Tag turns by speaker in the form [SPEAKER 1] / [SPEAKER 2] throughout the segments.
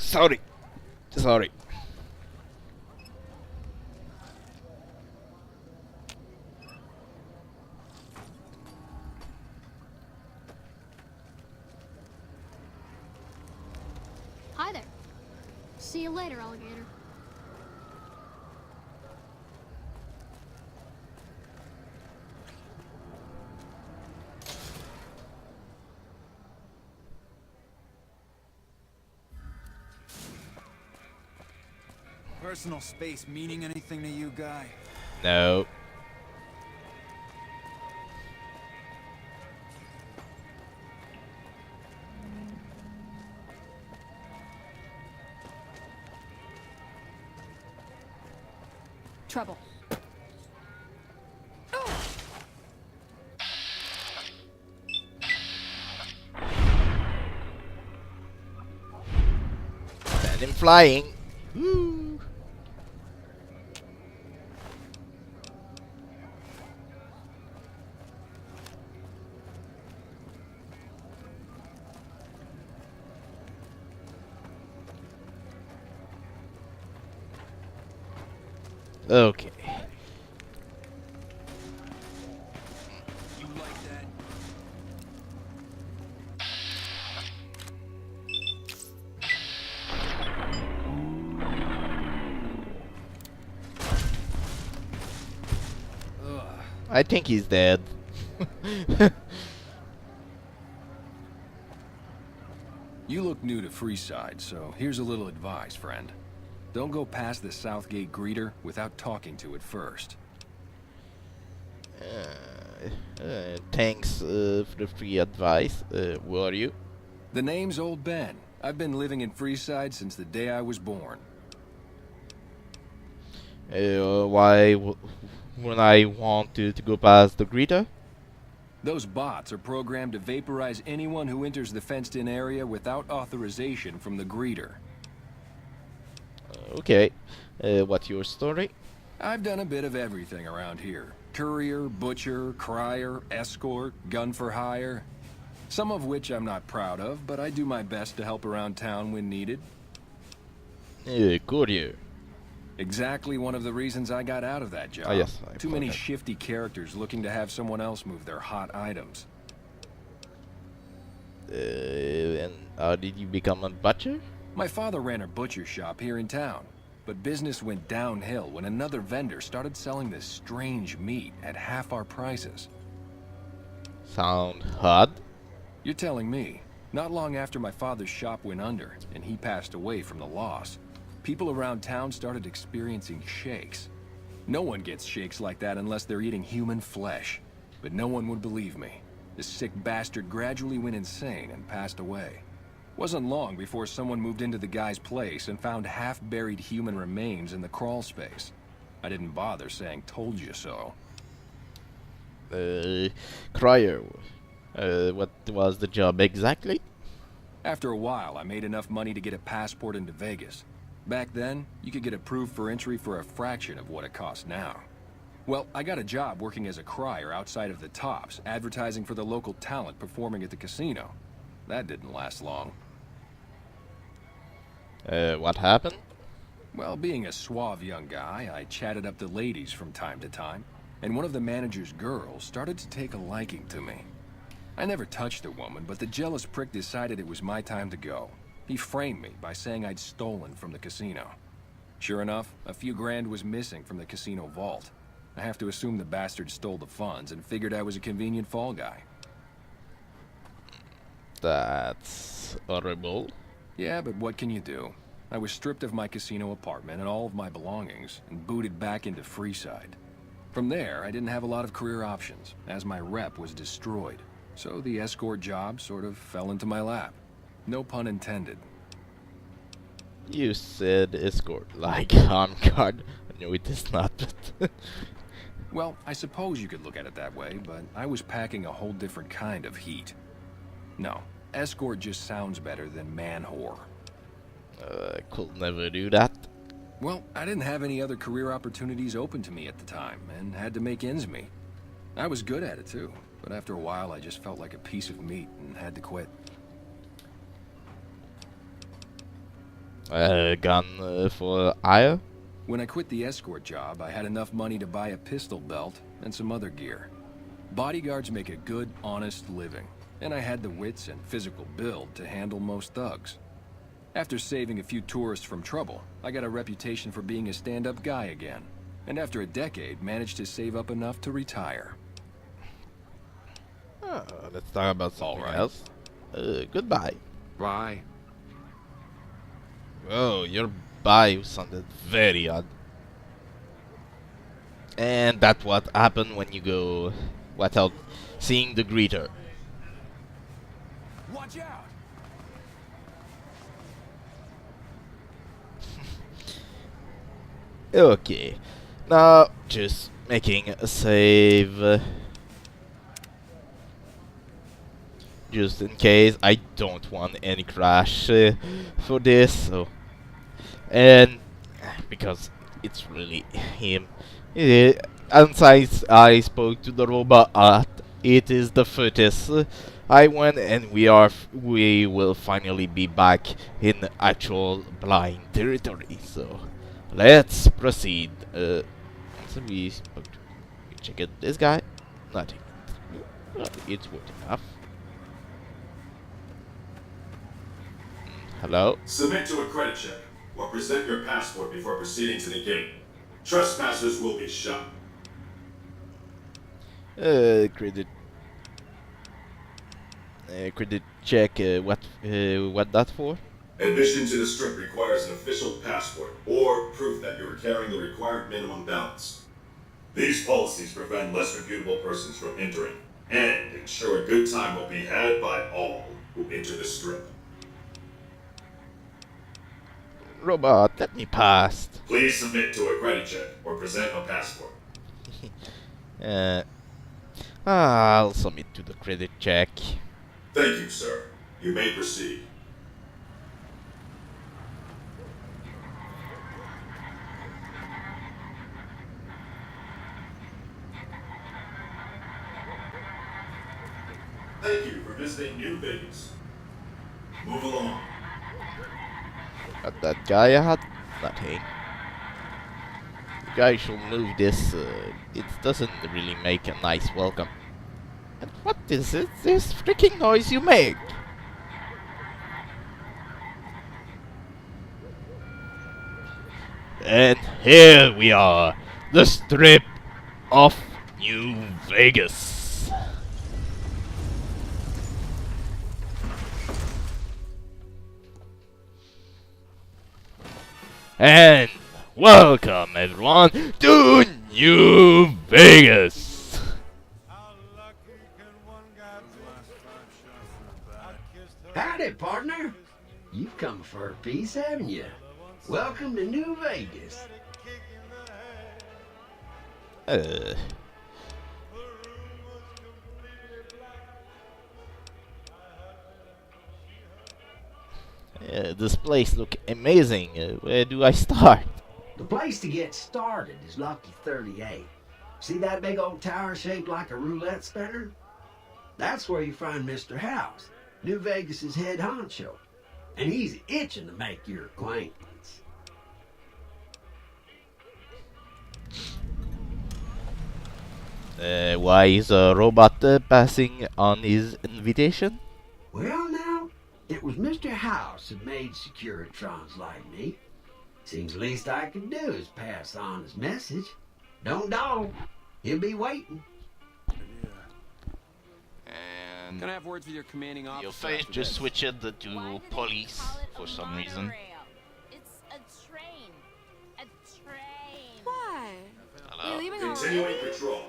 [SPEAKER 1] Sorry. Sorry.
[SPEAKER 2] Hi there. See you later, alligator.
[SPEAKER 3] Personal space meaning anything to you, guy?
[SPEAKER 1] No.
[SPEAKER 2] Trouble.
[SPEAKER 1] Send him flying. Woo. Okay.
[SPEAKER 3] You like that? Ugh.
[SPEAKER 1] I think he's dead.
[SPEAKER 3] You look new to Freeside, so here's a little advice, friend. Don't go past the Southgate greeter without talking to it first.
[SPEAKER 1] Thanks for the free advice. Who are you?
[SPEAKER 3] The name's Old Ben. I've been living in Freeside since the day I was born.
[SPEAKER 1] Why when I want to go past the greeter?
[SPEAKER 3] Those bots are programmed to vaporize anyone who enters the fenced-in area without authorization from the greeter.
[SPEAKER 1] Okay. What's your story?
[SPEAKER 3] I've done a bit of everything around here. Courier, butcher, crier, escort, gun for hire. Some of which I'm not proud of, but I do my best to help around town when needed.
[SPEAKER 1] Courier.
[SPEAKER 3] Exactly one of the reasons I got out of that job.
[SPEAKER 1] Oh, yes, I
[SPEAKER 3] Too many
[SPEAKER 1] forgot.
[SPEAKER 3] shifty characters looking to have someone else move their hot items.
[SPEAKER 1] And how did you become a butcher?
[SPEAKER 3] My father ran a butcher shop here in town, but business went downhill when another vendor started selling this strange meat at half our prices.
[SPEAKER 1] Sound odd?
[SPEAKER 3] You're telling me. Not long after my father's shop went under, and he passed away from the loss, people around town started experiencing shakes. No one gets shakes like that unless they're eating human flesh. But no one would believe me. This sick bastard gradually went insane and passed away. Wasn't long before someone moved into the guy's place and found half-buried human remains in the crawl space. I didn't bother saying told you so.
[SPEAKER 1] Crier. What was the job exactly?
[SPEAKER 3] After a while, I made enough money to get a passport into Vegas. Back then, you could get approved for entry for a fraction of what it costs now. Well, I got a job working as a crier outside of the Tops, advertising for the local talent performing at the casino. That didn't last long.
[SPEAKER 1] What happened?
[SPEAKER 3] Well, being a suave young guy, I chatted up the ladies from time to time, and one of the manager's girls started to take a liking to me. I never touched a woman, but the jealous prick decided it was my time to go. He framed me by saying I'd stolen from the casino. Sure enough, a few grand was missing from the casino vault. I have to assume the bastard stole the funds and figured I was a convenient fall guy.
[SPEAKER 1] That's horrible.
[SPEAKER 3] Yeah, but what can you do? I was stripped of my casino apartment and all of my belongings and booted back into Freeside. From there, I didn't have a lot of career options, as my rep was destroyed. So the escort job sort of fell into my lap. No pun intended.
[SPEAKER 1] You said escort, like on guard. No, it is not.
[SPEAKER 3] Well, I suppose you could look at it that way, but I was packing a whole different kind of heat. No, escort just sounds better than man-whore.
[SPEAKER 1] Could never do that.
[SPEAKER 3] Well, I didn't have any other career opportunities open to me at the time, and had to make ends meet. I was good at it too, but after a while I just felt like a piece of meat and had to quit.
[SPEAKER 1] Gun for hire?
[SPEAKER 3] When I quit the escort job, I had enough money to buy a pistol belt and some other gear. Bodyguards make a good, honest living, and I had the wits and physical build to handle most thugs. After saving a few tourists from trouble, I got a reputation for being a stand-up guy again, and after a decade, managed to save up enough to retire.
[SPEAKER 1] Oh, let's talk about something
[SPEAKER 3] Alright.
[SPEAKER 1] else. Goodbye.
[SPEAKER 3] Bye.
[SPEAKER 1] Oh, your bye sounded very odd. And that's what happened when you go without seeing the greeter.
[SPEAKER 3] Watch out!
[SPEAKER 1] Okay, now just making a save. Just in case I don't want any crash for this. So, and because it's really him. And I spoke to the robot. It is the footage. I went, and we will finally be back in actual blind territory. So, let's proceed. So we spoke to, we check it. This guy, nothing. It's good enough. Hello.
[SPEAKER 4] Submit to a credit check or present your passport before proceeding to the gate. Trespassers will be shot.
[SPEAKER 1] Credit. Credit check. What that for?
[SPEAKER 4] Admission to the strip requires an official passport or proof that you are carrying the required minimum balance. These policies prevent less reputable persons from entering and ensure a good time will be had by all who enter the strip.
[SPEAKER 1] Robot, let me pass.
[SPEAKER 4] Please submit to a credit check or present a passport.
[SPEAKER 1] I'll submit to the credit check.
[SPEAKER 4] Thank you, sir. You may proceed. Thank you for visiting New Vegas. Move along.
[SPEAKER 1] Got that guy I had nothing. The guy should move this. It doesn't really make a nice welcome. And what is it? This freaking noise you make? And here we are, the strip of New Vegas. And welcome everyone to New Vegas.
[SPEAKER 5] Howdy, partner. You've come for a piece, haven't you? Welcome to New Vegas.
[SPEAKER 1] This place look amazing. Where do I start?
[SPEAKER 5] The place to get started is Lucky 38. See that big old tower shaped like a roulette spinner? That's where you find Mr. House, New Vegas's head honcho. And he's itching to make your acquaintance.
[SPEAKER 1] Why is a robot passing on his invitation?
[SPEAKER 5] Well, now, it was Mr. House that made Securitrons like me. Seems the least I could do is pass on his message. Don't dawdle. He'll be waiting.
[SPEAKER 1] And
[SPEAKER 3] Can I have words with your commanding officer?
[SPEAKER 1] your face
[SPEAKER 3] after
[SPEAKER 1] just
[SPEAKER 3] this?
[SPEAKER 1] switched to police for some reason.
[SPEAKER 2] It's a train. A train.
[SPEAKER 6] Why?
[SPEAKER 1] Hello.
[SPEAKER 6] You leaving
[SPEAKER 4] Continuing
[SPEAKER 6] already?
[SPEAKER 4] patrol.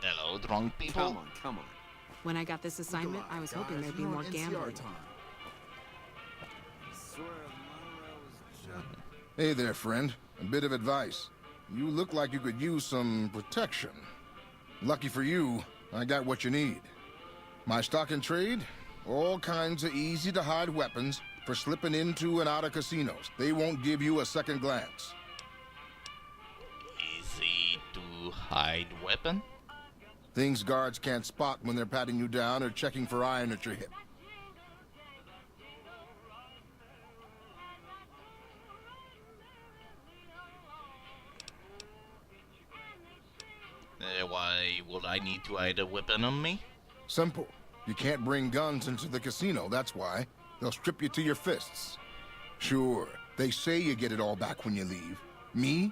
[SPEAKER 1] Hello, drunk people.
[SPEAKER 3] Come on.
[SPEAKER 6] When I got this assignment, I was hoping there'd be more gambling.
[SPEAKER 7] Hey there, friend. A bit of advice. You look like you could use some protection. Lucky for you, I got what you need. My stock and trade? All kinds of easy-to-hide weapons for slipping into and out of casinos. They won't give you a second glance.
[SPEAKER 1] Easy to hide weapon.
[SPEAKER 7] Things guards can't spot when they're patting you down or checking for iron at your hip.
[SPEAKER 1] Why would I need to hide a weapon on me?
[SPEAKER 7] Simple. You can't bring guns into the casino, that's why. They'll strip you to your fists. Sure, they say you get it all back when you leave. Me?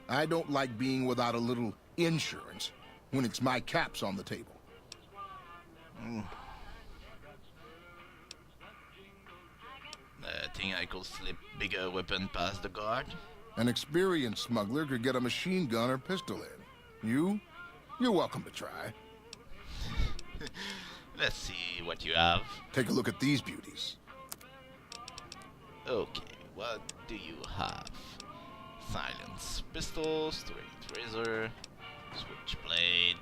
[SPEAKER 7] I don't like being without a little insurance when it's my caps on the table.
[SPEAKER 1] Think I could slip bigger weapon past the guard?
[SPEAKER 7] An experienced smuggler could get a machine gun or pistol in. You're welcome to try.
[SPEAKER 1] Let's see what you have.
[SPEAKER 7] Take a look at these beauties.
[SPEAKER 1] Okay, what do you have? Silence pistol, straight razor, switchblade.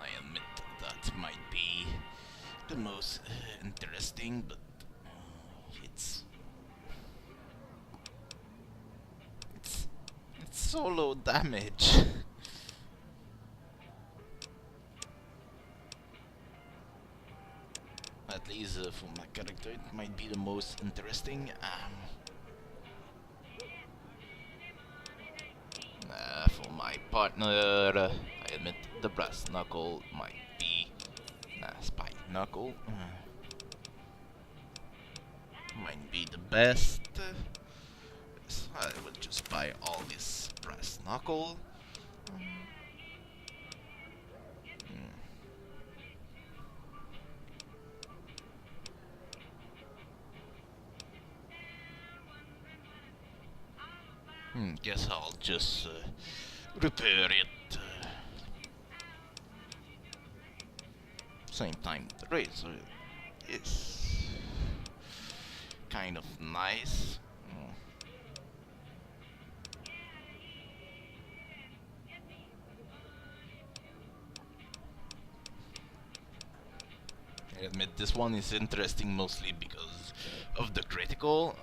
[SPEAKER 1] I admit that might be the most interesting, but it's so low damage. At least for my character, it might be the most interesting. For my partner, I admit the brass knuckle might be spike knuckle. Might be the best. So I will just buy all this brass knuckle. Guess I'll just repair it. Same time, the razor is kind of nice. I admit this one is interesting mostly because of the critical.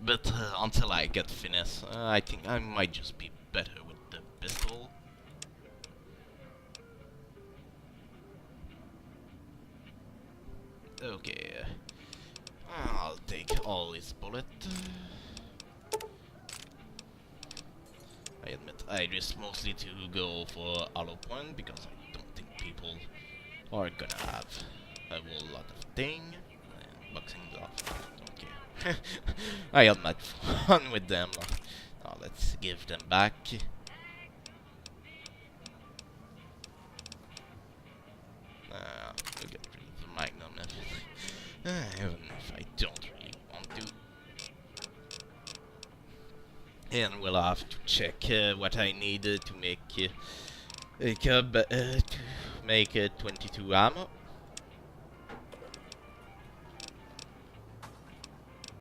[SPEAKER 1] But until I get finesse, I think I might just be better with the pistol. Okay, I'll take all his bullet. I admit I risk mostly to go for hollow point because I don't think people are gonna have a whole lot of thing. Boxing gloves, don't care. I had my fun with them. Now let's give them back. We'll get rid of the magnum and even if I don't really want to. And we'll have to check what I need to make to make 22 ammo.